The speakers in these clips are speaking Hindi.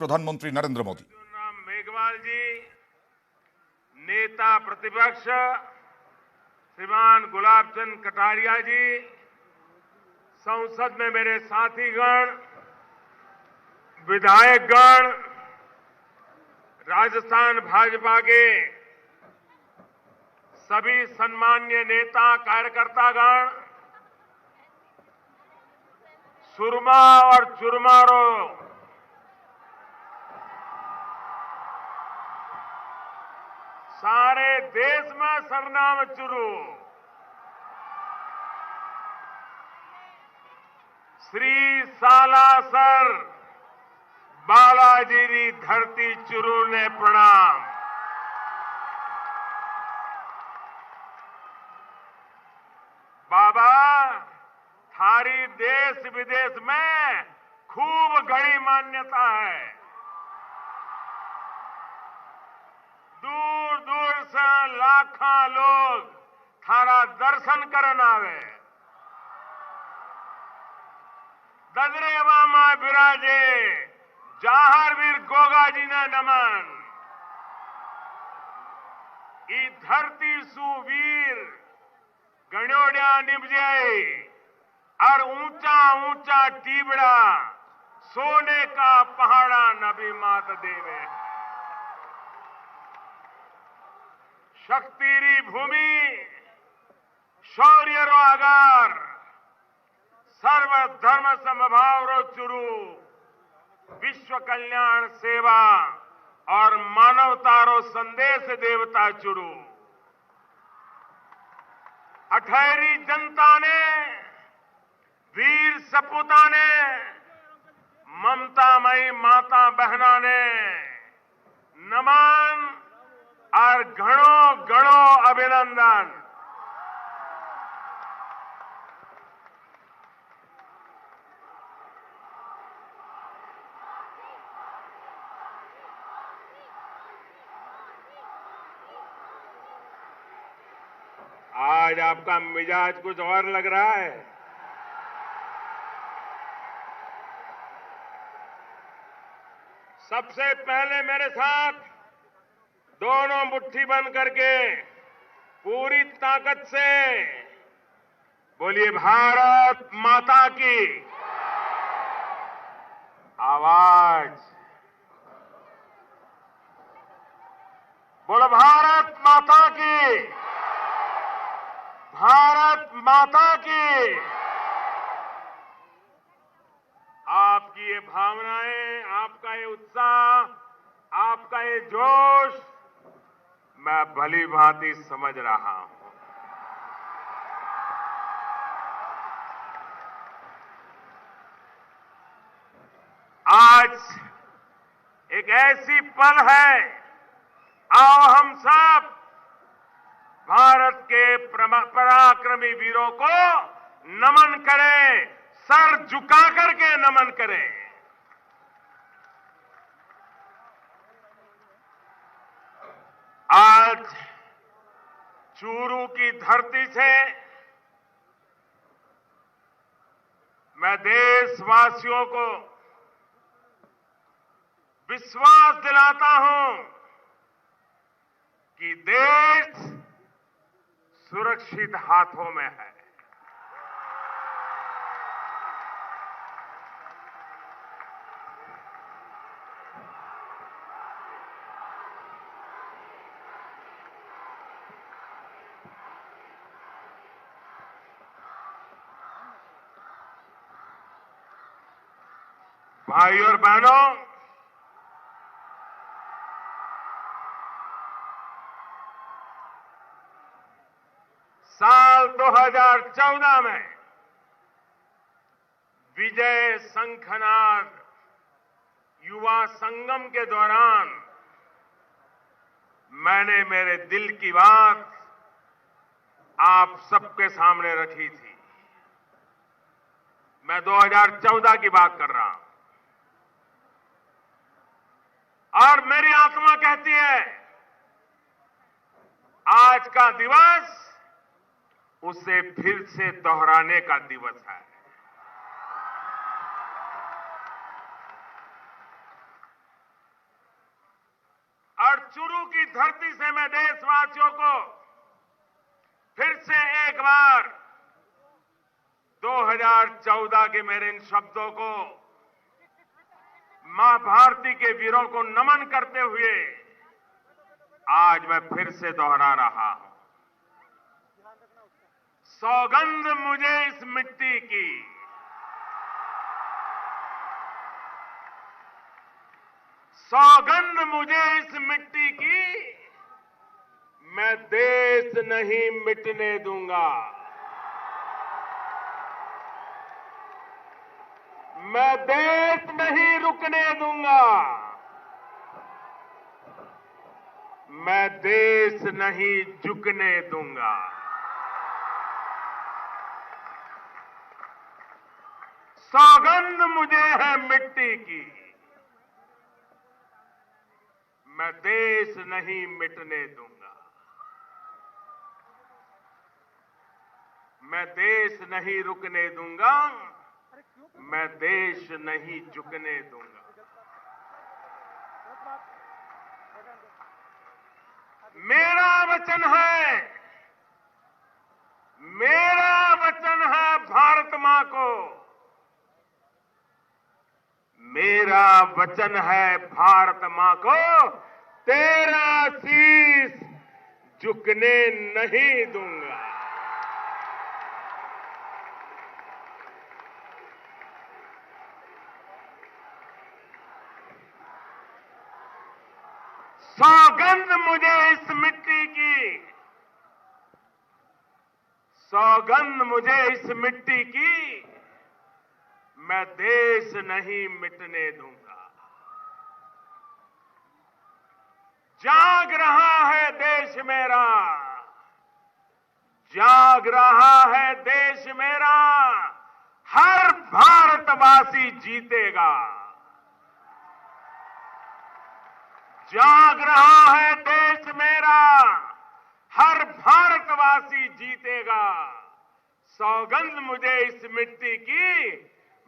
प्रधानमंत्री नरेंद्र मोदी। मेघवाल जी, नेता प्रतिपक्ष श्रीमान गुलाब चंद कटारिया जी, संसद में मेरे साथीगण, विधायकगण, राजस्थान भाजपा के सभी सम्मान्य नेता कार्यकर्तागण, सुरमा और चुरमारों, सारे देश में सरनाम चुरू, श्री सालासर बालाजी री धरती चुरू ने प्रणाम। बाबा थारी देश विदेश में खूब घनी मान्यता है। दूर दूर से लाखों लोग थारा दर्शन करन आवे। ददरे मामा बिराजे जहारवीर गोगा जी ने नमन। ई धरती सुवीर गणोड़िया निभजे और ऊंचा ऊंचा टीबड़ा सोने का पहाड़ा नबी मात देवे। शक्तिरी भूमि शौर्य रो आगार सर्व धर्म समभाव रो चुरू विश्व कल्याण सेवा और मानवता रो संदेश देवता चुरू। अठहरी जनता ने, वीर सपूता ने, ममतामयी माता बहना ने नमन और घणो घणो अभिनंदन। आज आपका मिजाज कुछ और लग रहा है। सबसे पहले मेरे साथ दोनों मुट्ठी बंद करके पूरी ताकत से बोलिए भारत माता की। आवाज बोलो भारत माता की, भारत माता की। आपकी ये भावनाएं, आपका ये उत्साह, आपका ये जोश मैं भली भांति समझ रहा हूं। आज एक ऐसी पल है, आओ हम सब भारत के पराक्रमी वीरों को नमन करें, सर झुका करके नमन करें। आज चूरू की धरती से मैं देशवासियों को विश्वास दिलाता हूं कि देश सुरक्षित हाथों में है। भाई और बहनों, साल 2014 में विजय शंखनाद युवा संगम के दौरान मैंने मेरे दिल की बात आप सबके सामने रखी थी। मैं 2014 की बात कर रहा हूं और मेरी आत्मा कहती है आज का दिवस उसे फिर से दोहराने का दिवस है। चुरू की धरती से मैं देशवासियों को फिर से एक बार 2014 के मेरे इन शब्दों को मां भारती के वीरों को नमन करते हुए आज मैं फिर से दोहरा रहा हूं। सौगंध मुझे इस मिट्टी की, सौगंध मुझे इस मिट्टी की, मैं देश नहीं मिटने दूंगा। मैं देश नहीं रुकने दूंगा। मैं देश नहीं झुकने दूंगा। सौगंध मुझे है मिट्टी की, मैं देश नहीं मिटने दूंगा। मैं देश नहीं रुकने दूंगा। मैं देश नहीं झुकने दूंगा। मेरा वचन है, मेरा वचन है भारत मां को, मेरा वचन है भारत मां को, तेरा शीश झुकने नहीं दूंगा। सौगंध मुझे इस मिट्टी की, सौगंध मुझे इस मिट्टी की, मैं देश नहीं मिटने दूंगा। जाग रहा है देश मेरा, जाग रहा है देश मेरा, हर भारतवासी जीतेगा। जाग रहा है देश मेरा, हर भारतवासी जीतेगा। सौगंध मुझे इस मिट्टी की,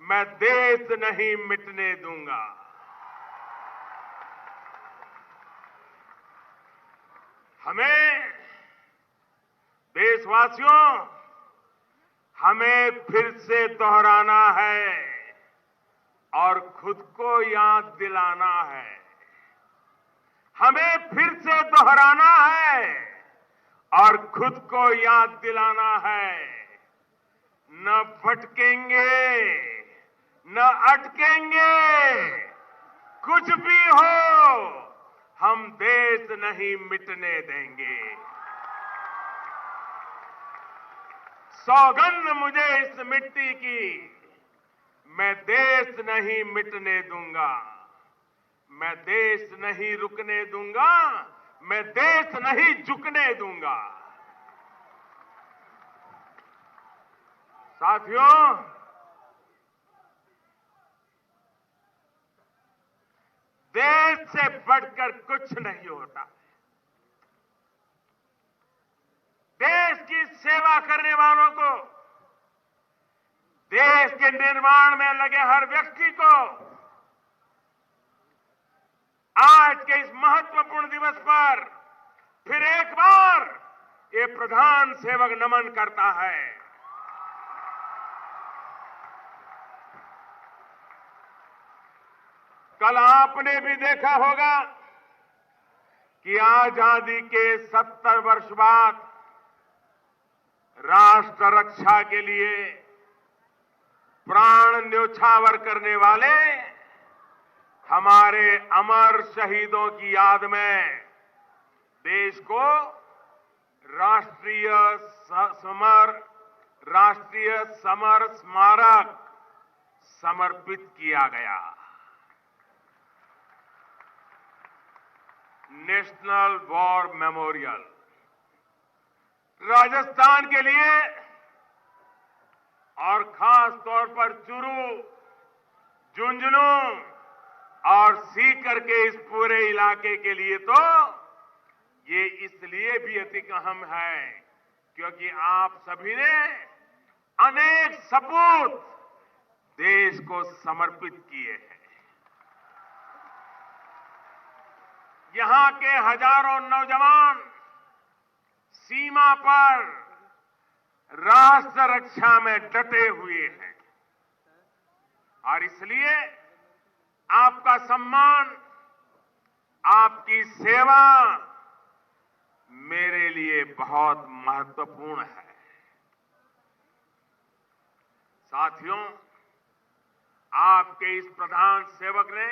मैं देश नहीं मिटने दूंगा। हमें देशवासियों, हमें फिर से दोहराना है और खुद को याद दिलाना है। हमें फिर से दोहराना है और खुद को याद दिलाना है। न भटकेंगे, न अटकेंगे, कुछ भी हो, हम देश नहीं मिटने देंगे। सौगंध मुझे इस मिट्टी की, मैं देश नहीं मिटने दूंगा। मैं देश नहीं रुकने दूंगा। मैं देश नहीं झुकने दूंगा। साथियों, देश से बढ़कर कुछ नहीं होता। देश की सेवा करने वालों को, देश के निर्माण में लगे हर व्यक्ति को आज के इस महत्वपूर्ण दिवस पर फिर एक बार ये प्रधान सेवक नमन करता है। कल आपने भी देखा होगा कि आजादी के 70 वर्ष बाद राष्ट्र रक्षा के लिए प्राण न्योछावर करने वाले हमारे अमर शहीदों की याद में देश को राष्ट्रीय समर स्मारक समर्पित किया गया। नेशनल वॉर मेमोरियल राजस्थान के लिए और खास तौर पर चुरू, झुंझुनू और सीकर के इस पूरे इलाके के लिए तो ये इसलिए भी अति अहम है क्योंकि आप सभी ने अनेक सपूत देश को समर्पित किए हैं। यहां के हजारों नौजवान सीमा पर राष्ट्र रक्षा में डटे हुए हैं और इसलिए आपका सम्मान, आपकी सेवा मेरे लिए बहुत महत्वपूर्ण है। साथियों, आपके इस प्रधान सेवक ने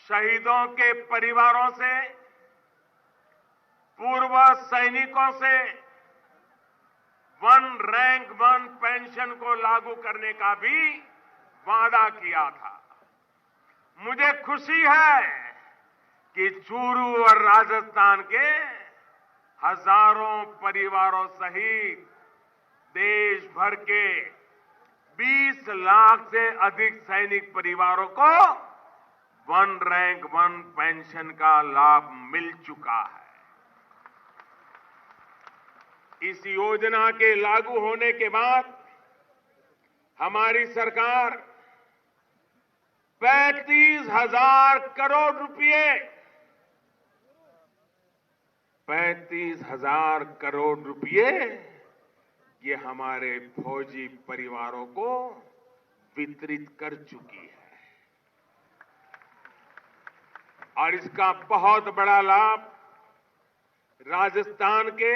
शहीदों के परिवारों से, पूर्व सैनिकों से वन रैंक वन पेंशन को लागू करने का भी वादा किया था। मुझे खुशी है कि चूरू और राजस्थान के हजारों परिवारों सहित देश भर के 20 लाख से अधिक सैनिक परिवारों को वन रैंक वन पेंशन का लाभ मिल चुका है। इस योजना के लागू होने के बाद हमारी सरकार 35,000 करोड़ रुपए 35,000 करोड़ रुपए ये हमारे फौजी परिवारों को वितरित कर चुकी है और इसका बहुत बड़ा लाभ राजस्थान के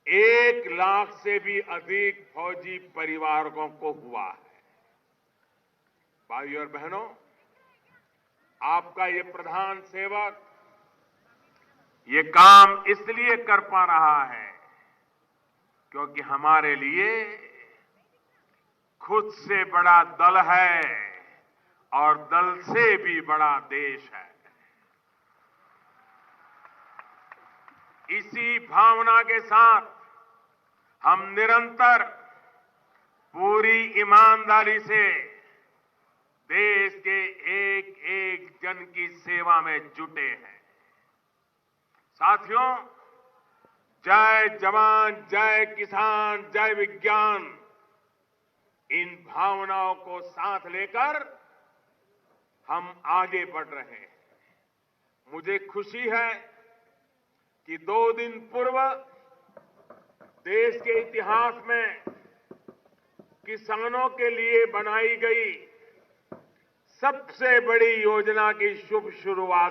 1 लाख से भी अधिक फौजी परिवारों को हुआ है। भाइयों और बहनों, आपका ये प्रधान सेवक ये काम इसलिए कर पा रहा है क्योंकि हमारे लिए खुद से बड़ा दल है और दल से भी बड़ा देश है। इसी भावना के साथ हम निरंतर पूरी ईमानदारी से देश के एक एक जन की सेवा में जुटे हैं। साथियों, जय जवान, जय किसान, जय विज्ञान, इन भावनाओं को साथ लेकर हम आगे बढ़ रहे हैं। मुझे खुशी है कि 2 दिन पूर्व देश के इतिहास में किसानों के लिए बनाई गई सबसे बड़ी योजना की शुभ शुरुआत